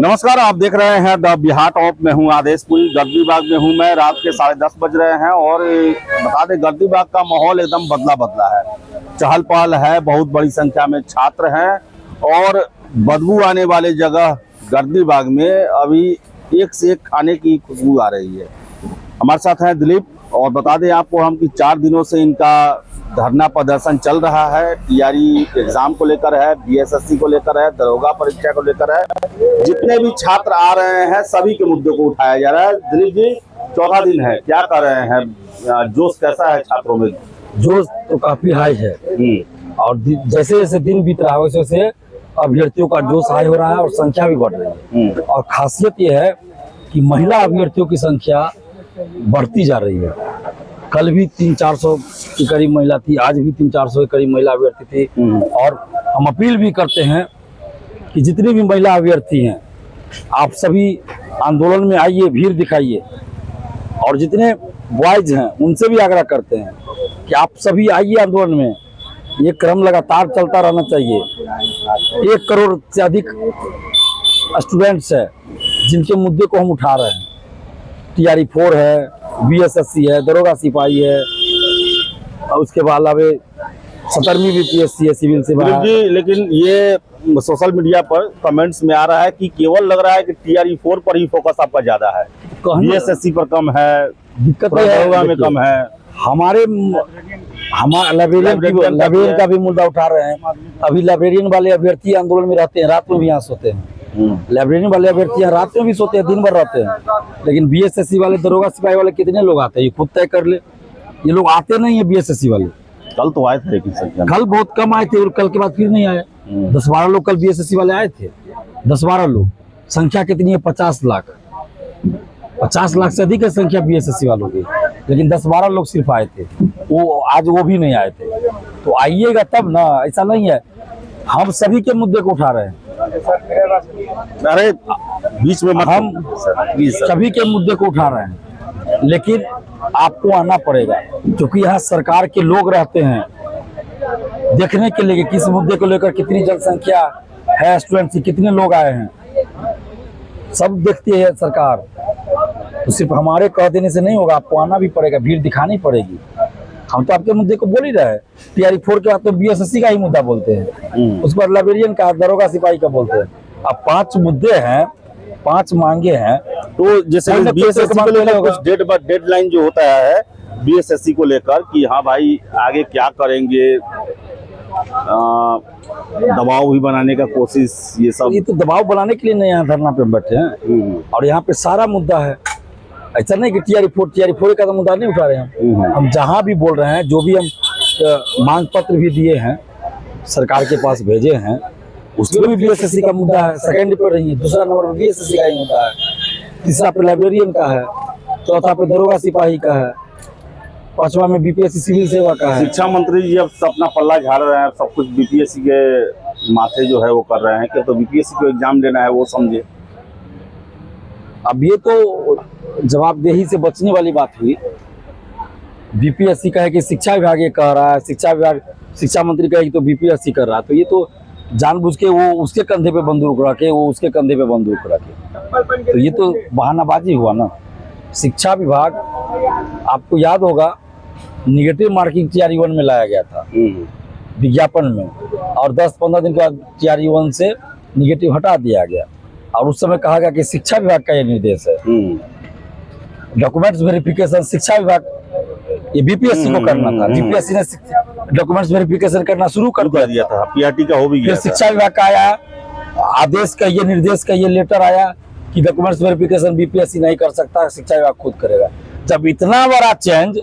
नमस्कार, आप देख रहे हैं द बिहार टॉप में हूं आदेशपुरी गर्दी बाग में हूं मैं। रात के 10:30 बज रहे हैं और बता दें गर्दी बाग का माहौल एकदम बदला बदला है। चहल पहल है, बहुत बड़ी संख्या में छात्र हैं और बदबू आने वाले जगह गर्दी बाग में अभी एक से एक खाने की खुशबू आ रही है। हमारे साथ हैं दिलीप और बता दें आपको हम कि 4 दिनों से इनका धरना प्रदर्शन चल रहा है। टीआरई एग्जाम को लेकर है, बीएसएससी को लेकर है, दरोगा परीक्षा को लेकर है। जितने भी छात्र आ रहे हैं सभी के मुद्दों को उठाया जा रहा है। दिलीप जी, 14 दिन है, क्या कर रहे हैं? जोश कैसा है छात्रों में? जोश तो काफी हाई है और जैसे जैसे दिन बीत रहा है वैसे वैसे अभ्यर्थियों का जोश हाई हो रहा है और संख्या भी बढ़ रही है। और खासियत ये है कि महिला अभ्यर्थियों की संख्या बढ़ती जा रही है। कल भी 300-400 के करीब महिला थी, आज भी 300-400 के करीब महिला अभ्यर्थी थी। और हम अपील भी करते हैं कि जितनी भी महिला अभ्यर्थी हैं आप सभी आंदोलन में आइए, भीड़ दिखाइए। और जितने बॉयज हैं उनसे भी आग्रह करते हैं कि आप सभी आइए आंदोलन में। ये क्रम लगातार चलता रहना चाहिए। 1 करोड़ से अधिक स्टूडेंट्स है जिनके मुद्दे को हम उठा रहे हैं। टीआरई 4 है, बीएसएससी है, दरोगा सिपाही है और उसके बाद अलावे 17वीं बीपीएससी है, सिविल से बाहर। जी, लेकिन ये सोशल मीडिया पर कमेंट्स में आ रहा है कि केवल लग रहा है कि टीआरई 4 पर ही फोकस आपका ज्यादा है, बीएसएससी पर कम है, दिक्कत में कम है। हमारे लाइब्रेरियन का भी मुद्दा उठा रहे हैं। अभी लाइब्रेरियन वाले अभ्यर्थी आंदोलन में रहते हैं, रात में भी यहाँ सोते हैं। लाइब्रेरियन वाले अभ्यर्थी रात में भी सोते हैं, दिन भर रहते हैं। लेकिन बीएसएससी वाले, दरोगा सिपाही वाले कितने लोग आते हैं ये खुद तय कर ले। ये लोग आते नहीं है बीएसएससी वाले। कल तो आए थे लेकिन संख्या कल बहुत कम आए थे और कल के बाद फिर नहीं आए। 10-12 लोग कल बीएसएससी वाले आए थे, 10-12 लोग। संख्या कितनी है? 50 लाख। 50 लाख से अधिक है संख्या बीएसएससी वालों की, लेकिन 10-12 लोग सिर्फ आए थे। वो आज वो भी नहीं आए थे। तो आइएगा तब ना, ऐसा नहीं है। हम सभी के मुद्दे को उठा रहे हैं। अरे बीच में हम सभी के मुद्दे को उठा रहे हैं, लेकिन आपको आना पड़ेगा क्योंकि यहाँ सरकार के लोग रहते हैं देखने के लिए किस मुद्दे को लेकर कितनी जनसंख्या है, स्टूडेंट्स कितने लोग आए हैं, सब देखती है सरकार। तो सिर्फ हमारे कह देने से नहीं होगा, आपको आना भी पड़ेगा, भीड़ दिखानी पड़ेगी। हम तो आपके मुद्दे को बोल ही रहे हैं। टीआरई 4 के बाद तो बीएसएससी का ही मुद्दा बोलते हैं, उस पर लाइब्रेरियन का, दरोगा सिपाही का बोलते हैं। अब 5 मुद्दे हैं, 5 मांगे हैं। तो जैसे बीएसएससी को लेकर कुछ डेडलाइन जो होता है बीएसएससी को लेकर कि हाँ भाई आगे क्या करेंगे, दबाव भी बनाने का कोशिश, ये सब। ये तो दबाव बनाने के लिए नहीं यहाँ धरना पे बैठे हैं और यहाँ पे सारा मुद्दा है। ऐसा नहीं कि टीआरई 4 का तो मुद्दा नहीं उठा रहे हैं। हम जहाँ भी बोल रहे हैं, जो भी हम मांग पत्र भी दिए हैं, सरकार के पास भेजे हैं, उसमें भी बीएसएससी का मुद्दा है। सेकंड पे रही है, दूसरा नंबर पर बीएसएससी का ही मुद्दा है, तीसरा पे लाइब्रेरियन का है, चौथा पे दरोगा सिपाही का है, 5वां में बीपीएससी सिविल सेवा का है। शिक्षा मंत्री जी अब अपना पल्ला झाड़ रहे हैं, सब कुछ बीपीएससी के माथे जो है वो कर रहे हैं कि तो बीपीएससी को एग्जाम देना है वो समझे। अब ये तो जवाबदेही से बचने वाली बात हुई। बीपीएससी कहे कि शिक्षा विभाग ये कह रहा है, शिक्षा मंत्री कहे कि तो बीपीएससी कर रहा है। तो ये तो जानबूझ के वो उसके कंधे पे बंदूक रखे, वो उसके कंधे पे बंदूक रखे, तो ये तो बहानाबाजी हुआ ना। शिक्षा विभाग, आपको याद होगा, निगेटिव मार्किंग टीआरई 1 में लाया गया था विज्ञापन में, और 10-15 दिन के बाद टीआरई 1 से निगेटिव हटा दिया गया। और उस समय कहा गया कि शिक्षा विभाग का ये निर्देश है। डॉक्यूमेंट्स वेरिफिकेशन शिक्षा विभाग, ये बीपीएससी को करना था। बीपीएससी ने डॉक्यूमेंट्स वेरिफिकेशन करना शुरू कर दिया था, पीआरटी का हो भी गया। शिक्षा विभाग का आया आदेश का, ये निर्देश का ये लेटर आया कि डॉक्यूमेंट्स वेरिफिकेशन बीपीएससी नहीं कर सकता, शिक्षा विभाग खुद करेगा। जब इतना बड़ा चेंज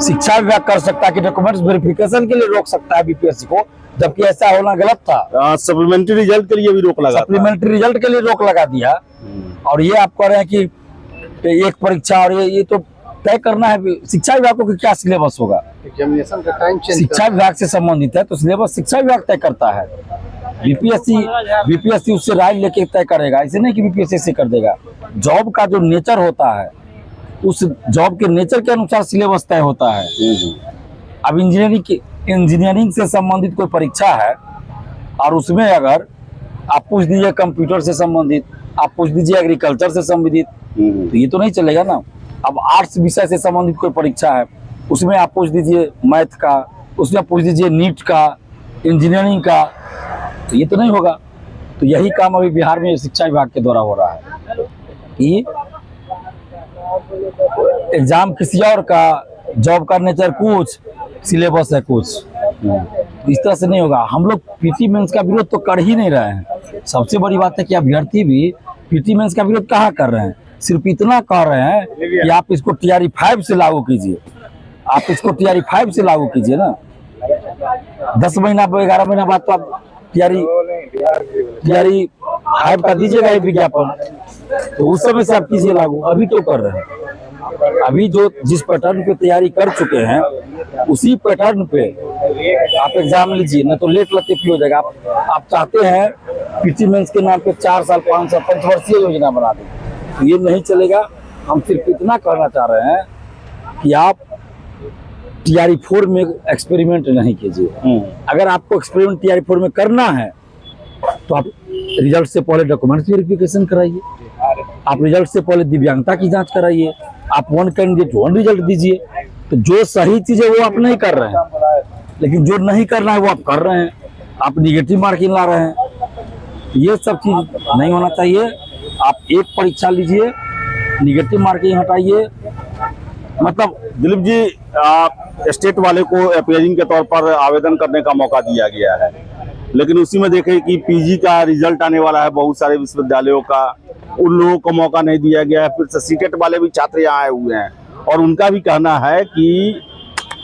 शिक्षा विभाग कर सकता है कि डॉक्यूमेंट्स वेरिफिकेशन के लिए रोक सकता है बीपीएससी को, जबकि ऐसा होना गलत था। सप्लीमेंट्री रिजल्ट के लिए भी रोक लगा, सप्लीमेंट्री रिजल्ट के लिए रोक लगा दिया। और ये आप कह रहे हैं कि एक परीक्षा, और ये तो तय करना है शिक्षा विभाग को कि क्या सिलेबस होगा। एग्जामिनेशन का टाइम चेंज शिक्षा विभाग से संबंधित है तो सिलेबस शिक्षा विभाग तय करता है। बीपीएससी उससे राय लेके तय करेगा, ऐसे नहीं कि बीपीएससी से कर देगा। जॉब का जो नेचर होता है, उस जॉब के नेचर के अनुसार सिलेबस तय होता है। अब इंजीनियरिंग से संबंधित कोई परीक्षा है और उसमें अगर आप पूछ दीजिए कंप्यूटर से संबंधित, आप पूछ दीजिए एग्रीकल्चर से संबंधित, तो ये तो नहीं चलेगा ना। अब आर्ट्स विषय से संबंधित कोई परीक्षा है, उसमें आप पूछ दीजिए मैथ का, उसमें पूछ दीजिए नीट का, इंजीनियरिंग का, तो ये तो नहीं होगा। तो यही काम अभी बिहार में शिक्षा विभाग के द्वारा हो रहा है कि एग्जाम किसी और का, जॉब का नेचर कुछ, सिलेबस है कुछ। इस तरह से नहीं होगा। हम लोग पीटी मेंस का विरोध तो कर ही नहीं रहे हैं। सबसे बड़ी बात है कि अभ्यर्थी भी पीटी मेंस का विरोध कहाँ कर रहे हैं, सिर्फ इतना कह रहे हैं कि आप इसको TRE 5 से लागू कीजिए, आप इसको TRE 5 से लागू कीजिए ना। 10 महीना 11 महीना बाद तो आप TRE 5 का दीजिएगा ये विज्ञापन, तो उस समय से आप कीजिए लागू। अभी तो कर रहे हैं, अभी जो जिस पैटर्न पे तैयारी कर चुके हैं उसी पैटर्न पे आप एग्जाम लीजिए, ना तो लेट लतीफी हो जाएगा। आप चाहते हैं पीटी मेंस के नाम पे 4 साल 5 साल पंचवर्षीय योजना बना दें, तो ये नहीं चलेगा। हम सिर्फ इतना कहना चाह रहे हैं कि आप TRE 4 में एक्सपेरिमेंट नहीं कीजिए। अगर आपको एक्सपेरिमेंट TRE 4 में करना है तो आप रिजल्ट से पहले डॉक्यूमेंट्स वेरिफिकेशन कराइए, आप रिजल्ट से पहले दिव्यांगता की जांच कराइए, आप 1 कैंडिडेट 1 रिजल्ट दीजिए। तो जो सही चीज है वो आप नहीं कर रहे हैं, लेकिन जो नहीं करना है वो आप कर रहे हैं, आप निगेटिव मार्किंग ला रहे हैं। ये सब चीज नहीं होना चाहिए। आप एक परीक्षा लीजिए, निगेटिव मार्किंग हटाइए। मतलब दिलीप जी, स्टेट वाले को अपीयरिंग के तौर पर आवेदन करने का मौका दिया गया है, लेकिन उसी में देखें कि PG का रिजल्ट आने वाला है बहुत सारे विश्वविद्यालयों का, उन लोगों को मौका नहीं दिया गया है। फिर से सीटेट वाले भी छात्र यहाँ आए हुए हैं और उनका भी कहना है कि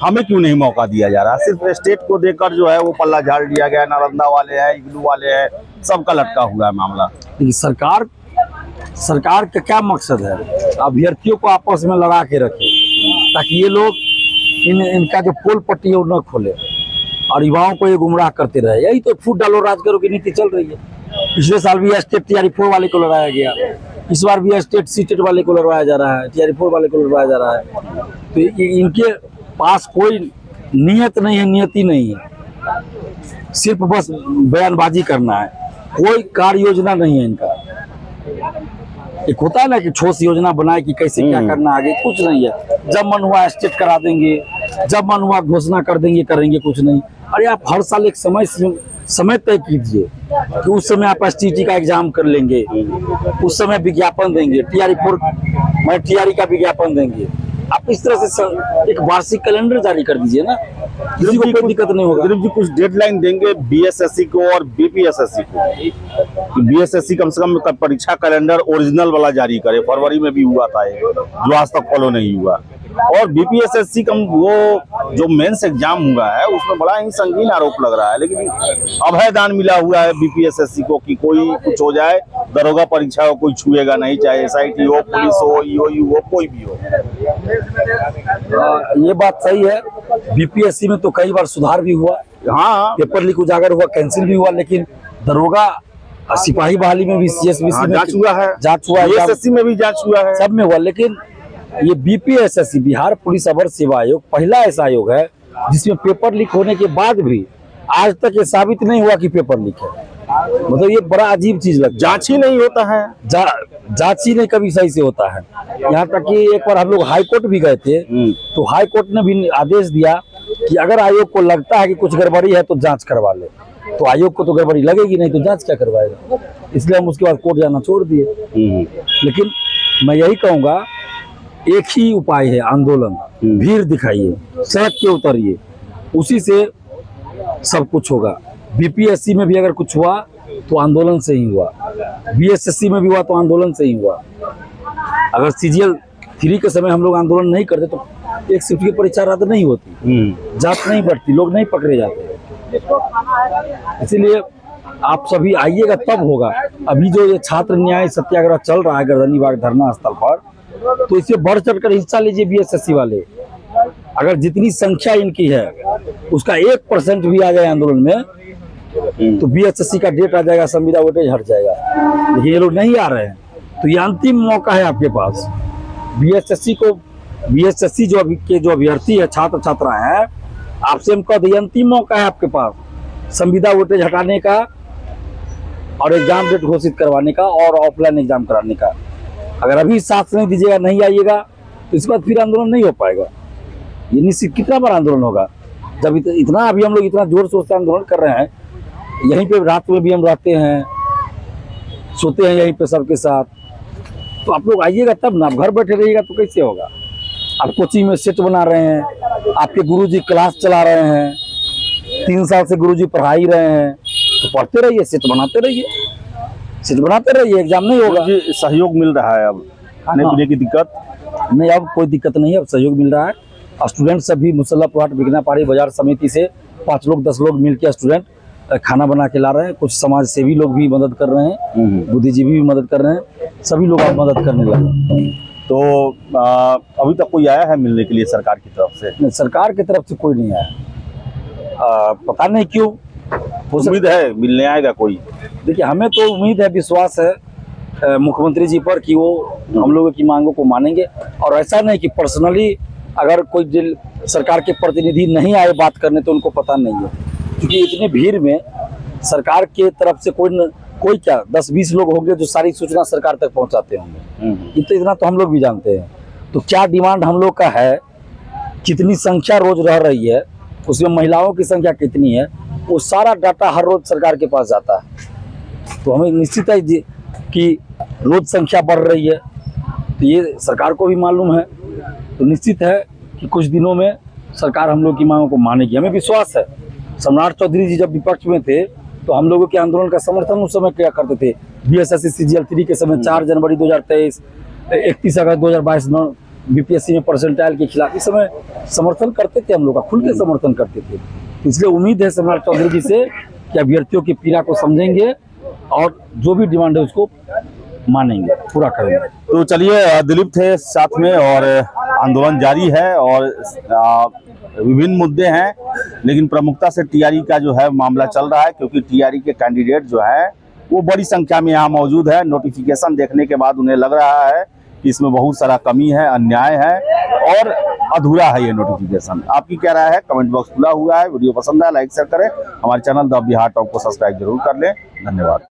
हमें क्यों नहीं मौका दिया जा रहा। सिर्फ स्टेट को देकर जो है वो पल्ला झाड़ दिया गया है। नालंदा वाले हैं, इग्नू वाले हैं, सबका लटका हुआ है मामला। सरकार का क्या मकसद है, अभ्यर्थियों को आपस में लड़ा के रखे ताकि ये लोग इनका जो पोल पट्टी है वो न खोले और युवाओं को ये गुमराह करते रहे। यही तो फूट डालो राज करो की नीति चल रही है। पिछले साल भी स्टेट TRE 4 वाले को लड़ाया गया, इस बार भी स्टेट सीटेट वाले को लड़वाया जा रहा है, TRE 4 वाले को लड़वाया जा रहा है। तो इनके पास कोई नियत नहीं है, नियति नहीं है, सिर्फ बस बयानबाजी करना है, कोई कार्य योजना नहीं है इनका। एक होता है ना कि ठोस योजना बनाए कि कैसे क्या करना आगे, कुछ नहीं है। जब मन हुआ स्टेट करा देंगे, जब मन हुआ घोषणा कर देंगे, करेंगे कुछ नहीं। अरे आप हर साल एक समय तय कीजिए कि उस समय आप STT का एग्जाम कर लेंगे, उस समय विज्ञापन देंगे, TRE 4 में TRE का विज्ञापन देंगे। आप इस तरह से एक वार्षिक कैलेंडर जारी कर दीजिए ना, किसी को कोई दिक्कत नहीं होगा। दिलीप जी कुछ डेडलाइन देंगे BSSC को और BPSSC को, BSSC कम से कम परीक्षा कैलेंडर ओरिजिनल वाला जारी करे। फरवरी में भी हुआ था ये, जो आज तक फॉलो नहीं हुआ। और BPSSC का वो जो मेंस एग्जाम हुआ है उसमें बड़ा ही संगीन आरोप लग रहा है, लेकिन अभय दान मिला हुआ है BPSSC को कि कोई कुछ हो जाए, दरोगा परीक्षा को कोई छुएगा नहीं, चाहे SIT हो, पुलिस हो, EOU हो, कोई भी हो। ये बात सही है। BPSC में तो कई बार सुधार भी हुआ, हाँ, पेपर लीक उजागर हुआ, कैंसिल भी हुआ, लेकिन दरोगा सिपाही बहाली में भी CSBC में जांच हुआ है, जांच हुआ है, BSSC में भी जांच हुआ है, सब में हुआ। लेकिन ये BPSSC बिहार पुलिस अवर सेवा आयोग पहला ऐसा आयोग है जिसमें पेपर लीक होने के बाद भी आज तक ये साबित नहीं हुआ कि पेपर लीक है। मतलब ये बड़ा अजीब चीज लगता है। जांच ही नहीं होता है, जांच ही नहीं कभी सही से होता है। यहाँ तक कि एक बार हम लोग हाई कोर्ट भी गए थे, तो हाई कोर्ट ने भी आदेश दिया कि अगर आयोग को लगता है कि कुछ गड़बड़ी है तो जांच करवा ले। तो आयोग को तो गड़बड़ी लगेगी नहीं, तो जांच क्या करवाएगा। इसलिए हम उसके बाद कोर्ट जाना छोड़ दिए। लेकिन मैं यही कहूँगा, एक ही उपाय है, आंदोलन, भीड़ दिखाइए, सड़क पे उतरिए, उसी से सब कुछ होगा। BPSC में भी अगर कुछ हुआ तो आंदोलन से ही हुआ, BSSC में भी हुआ तो आंदोलन से ही हुआ। अगर CGL 3 के समय हम लोग आंदोलन नहीं करते तो एक शिफ्ट की परीक्षा रद्द नहीं होती, जांच नहीं बढ़ती, लोग नहीं पकड़े जाते। इसीलिए आप सभी आइएगा तब होगा। अभी जो ये छात्र न्याय सत्याग्रह चल रहा है गर्दनीबाग धरना स्थल पर, तो इसे बढ़ चढ़कर हिस्सा लीजिए BSSC वाले। अगर जितनी संख्या इनकी है उसका 1% भी आ जाए आंदोलन में तो BSSC का डेट आ जाएगा, संविदा वोटेज हट जाएगा। लेकिन ये लोग नहीं आ रहे हैं, तो ये अंतिम मौका है आपके पास। BSSC जो अभ्यर्थी है, छात्र छात्रा है, आपसे हम कह दें अंतिम मौका है आपके पास संविदा वोटेज हटाने का और एग्जाम डेट घोषित करवाने का और ऑफलाइन एग्जाम कराने का। अगर अभी साथ नहीं दीजिएगा, नहीं आइएगा, तो इसके बाद फिर आंदोलन नहीं हो पाएगा। ये निश्चित कितना बड़ा आंदोलन होगा जब इतना अभी हम लोग इतना जोर शोर से आंदोलन कर रहे हैं। यहीं पे रात में भी हम रहते हैं, सोते हैं यहीं पे सबके साथ। तो आप लोग आइएगा तब ना, आप घर बैठे रहिएगा तो कैसे होगा। आप कोचिंग में सेट बना रहे हैं, आपके गुरुजी क्लास चला रहे हैं, 3 साल से गुरुजी पढ़ा ही रहे हैं, तो पढ़ते रहिए, सेट बनाते रहिए, सेट बनाते रहिए, एग्जाम नहीं होगा। जी सहयोग मिल रहा है, अब खाने पीने की दिक्कत नहीं, अब कोई दिक्कत नहीं है, अब सहयोग मिल रहा है। स्टूडेंट सभी मुसल्लापुरहाट बिकनापाड़ी बाजार समिति से 5 लोग 10 लोग मिलकर स्टूडेंट खाना बना के ला रहे हैं। कुछ समाज सेवी लोग भी मदद कर रहे हैं, बुद्धिजीवी भी मदद कर रहे हैं, सभी लोग अब मदद करने लगे। तो अभी तक कोई आया है मिलने के लिए सरकार की तरफ से? नहीं, सरकार की तरफ से कोई नहीं आया, पता नहीं क्यों। उम्मीद है मिलने आएगा कोई? देखिए, हमें तो उम्मीद है, विश्वास है मुख्यमंत्री जी पर कि वो हम लोगों की मांगों को मानेंगे। और ऐसा नहीं कि पर्सनली अगर कोई सरकार के प्रतिनिधि नहीं आए बात करने तो उनको पता नहीं है, क्योंकि इतनी भीड़ में सरकार के तरफ से कोई क्या 10-20 लोग होंगे जो सारी सूचना सरकार तक पहुंचाते होंगे। इतना तो हम लोग भी जानते हैं। तो क्या डिमांड हम लोग का है, कितनी संख्या रोज रह रही है, उसमें महिलाओं की संख्या कितनी है, वो सारा डाटा हर रोज सरकार के पास जाता है। तो हमें निश्चित है कि रोज संख्या बढ़ रही है, तो ये सरकार को भी मालूम है। तो निश्चित है कि कुछ दिनों में सरकार हम लोग की मांगों को मानेगी, हमें विश्वास है। सम्राट चौधरी जी जब विपक्ष में थे तो हम लोगों के आंदोलन का समर्थन उस समय क्या करते थे। बीएसएससी CGL 3 के समय 4 जनवरी 2023, 31 अगस्त 2022 BPSC में परसेंटाइल के खिलाफ इस समय समर्थन करते थे, हम लोग का खुल के समर्थन करते थे। इसलिए उम्मीद है सम्राट चौधरी जी से कि अभ्यर्थियों की पीड़ा को समझेंगे और जो भी डिमांड है उसको मानेंगे, पूरा करेंगे। तो चलिए, दिलीप थे साथ में और आंदोलन जारी है और विभिन्न मुद्दे हैं, लेकिन प्रमुखता से टीआरई का जो है मामला चल रहा है, क्योंकि टीआरई के कैंडिडेट जो है वो बड़ी संख्या में यहाँ मौजूद है। नोटिफिकेशन देखने के बाद उन्हें लग रहा है कि इसमें बहुत सारा कमी है, अन्याय है और अधूरा है ये नोटिफिकेशन। आपकी क्या राय है? कमेंट बॉक्स खुला हुआ है। वीडियो पसंद आया लाइक शेयर करें, हमारे चैनल द बिहार टॉप को सब्सक्राइब जरूर कर लें। धन्यवाद।